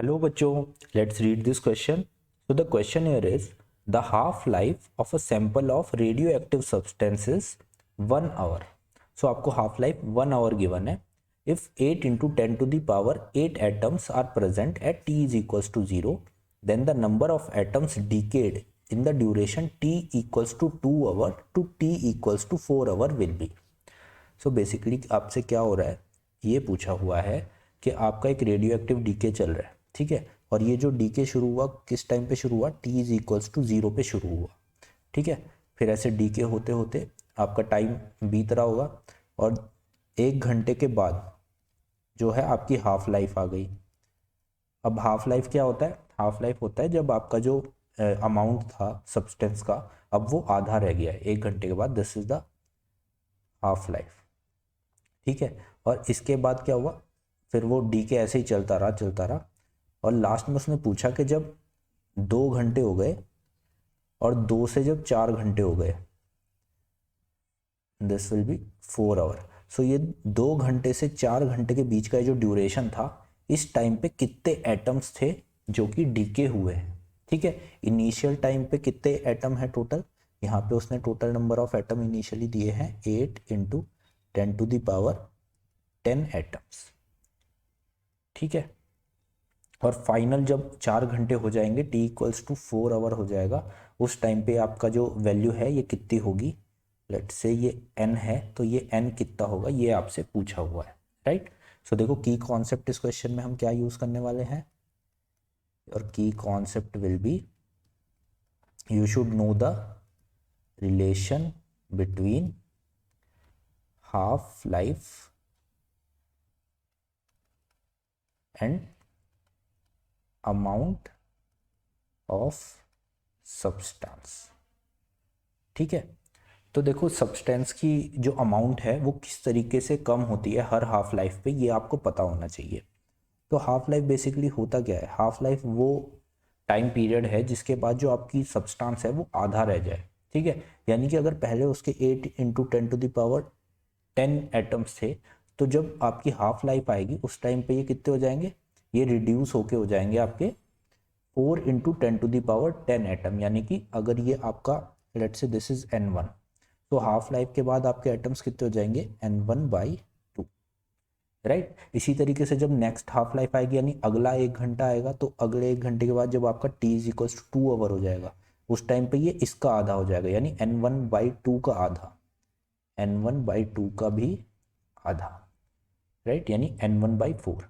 Hello बच्चों, let's read this question. So the question here is the half life of a sample of radioactive substance is 1 hour. So आपको half life 1 hour given है. If 8 into 10 to the power 8 atoms are present at t is equals to 0, then the number of atoms decayed in the duration t equals to 2 hour to t equals to 4 hour will be. So basically आपसे क्या हो रहा है, ये पूछा हुआ है कि आपका एक रेडियो एक्टिव डीके चल रहा है, ठीक है, और ये जो डीके शुरू हुआ किस टाइम पे शुरू हुआ, टी इज इक्वल्स टू 0 पे शुरू हुआ, ठीक है। फिर ऐसे डीके होते होते आपका टाइम बीत रहा होगा और 1 घंटे के बाद जो है आपकी हाफ लाइफ आ गई। अब हाफ लाइफ क्या होता है, हाफ लाइफ होता है जब आपका जो अमाउंट था सब्सटेंस का अब वो आधा रह गया है 1 घंटे के बाद, this is the half life, ठीक है। और इसके बाद क्या हुआ, फिर वो डी के ऐसे ही चलता रहा और लास्ट में उसने पूछा कि जब 2 घंटे हो गए और 2 से जब 4 घंटे हो गए, दिस विल बी 4 आवर। सो ये 2 घंटे से 4 घंटे के बीच का जो ड्यूरेशन था, इस टाइम पे कितने एटम्स थे जो कि डीके हुए हैं, ठीक है। इनिशियल टाइम पे कितने एटम है टोटल, यहाँ पे उसने total number of atom initially दिए हैं 8 into 10 to the power 10 atoms, ठीक है। और फाइनल जब 4 घंटे हो जाएंगे, t इक्वल्स टू 4 आवर हो जाएगा, उस टाइम पे आपका जो वैल्यू है ये कितनी होगी, लेट्स से ये n है तो ये n कितना होगा ये आपसे पूछा हुआ है, राइट। सो देखो की कॉन्सेप्ट इस क्वेश्चन में हम क्या यूज करने वाले हैं, और की concept will be you should know the relation between half life and amount of substance, ठीक है। तो देखो सब्सटेंस की जो अमाउंट है वो किस तरीके से कम होती है हर हाफ लाइफ पे, ये आपको पता होना चाहिए। तो हाफ लाइफ बेसिकली होता क्या है, हाफ लाइफ वो टाइम पीरियड है जिसके बाद जो आपकी सब्सटेंस है वो आधा रह जाए, ठीक है। यानी कि अगर पहले उसके 8 into 10 to the power 10 atoms थे, तो जब आपकी हाफ लाइफ आएगी उस टाइम पे ये कितने हो जाएंगे, ये रिड्यूस होके हो जाएंगे आपके 4 into 10 to the power 10 atom. यानी कि अगर ये आपका लेट से दिस इज n1, तो हाफ लाइफ के बाद आपके एटम्स कितने हो जाएंगे n1/2, राइट। इसी तरीके से जब नेक्स्ट हाफ लाइफ आएगी यानी अगला 1 घंटा आएगा, तो अगले 1 घंटे के बाद जब आपका t is equals to 2 hour हो जाएगा, उस टाइम पे ये इसका आधा हो जाएगा, यानी n1/2 का आधा, n1/2 का भी आधा, राइट, यानी n1/4।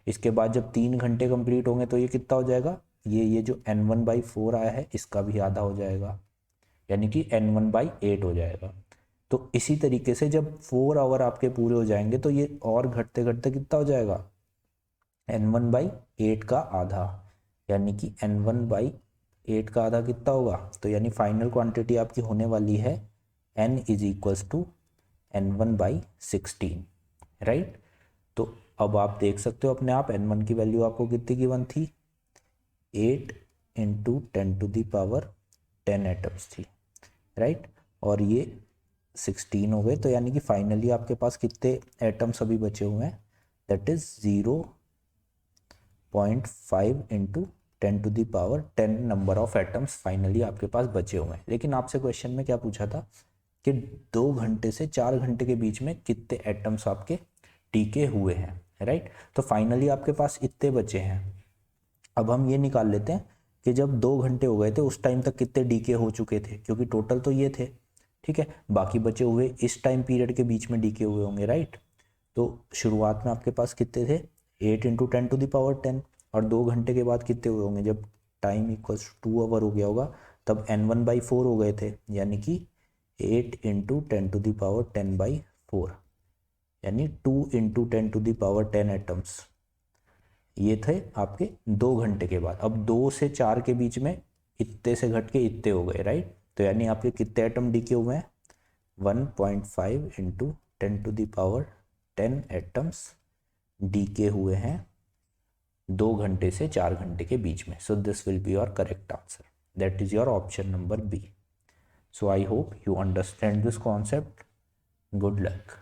इसके बाद जब 3 घंटे कंप्लीट होंगे तो ये कितना हो जाएगा, ये जो n1/4 आया है इसका भी आधा हो जाएगा, यानी कि n1/8 हो जाएगा। तो इसी तरीके से जब 4 आवर आपके पूरे हो जाएंगे तो ये और घटते घटते कितना हो जाएगा, n1/8 का आधा, यानी कि n1/8 का आधा कितना होगा, तो यानी फाइनल क्वांटिटी आपकी होने वाली है n is equals to n1/16, right. तो अब आप देख सकते हो अपने आप n1 की वैल्यू आपको कितनी गिवन थी, 8 into 10 to the power 10 atoms थी, राइट, और ये 16 हो गए। तो यानी कि फाइनली आपके पास कितने एटम्स अभी बचे हुए हैं, that is 0.5 into 10 to the power 10 number of atoms finally आपके पास बचे हुए हैं। लेकिन आपसे क्वेश्चन में क्या पूछा था कि 2 घंटे से 4 घंटे के बीच में कितने एटम्स आपके टीके हुए हैं, राइट। तो फाइनली आपके पास इतने बचे हैं। अब हम ये निकाल लेते हैं कि जब 2 घंटे हो गए थे उस टाइम तक कितने डीके हो चुके थे, क्योंकि टोटल तो ये थे, ठीक है। बाकी बचे हुए इस टाइम पीरियड के बीच में डीके हुए होंगे, राइट। तो शुरुआत में आपके पास कितने थे, 8 इंटू 10 टू द पावर 10, और 2 घंटे के बाद कितने हुए होंगे, जब टाइम इक्वल्स 2 आवर हो गया होगा तब n1/4 हो गए थे, यानी कि 8 इंटू 10 टू द पावर 10/4, यानी 2 into 10 to the power 10 atoms. ये थे आपके 2 घंटे के बाद। अब 2 से 4 के बीच में इतने से घट के इतने हो गए, राइट। तो यानी आपके कितने एटम डीके हुए हैं, 1.5 into 10 to the power 10 atoms decay हुए हैं 2 घंटे से 4 घंटे के बीच में। So this will be your correct answer, that is your option number B. So I hope you understand this concept. Good luck.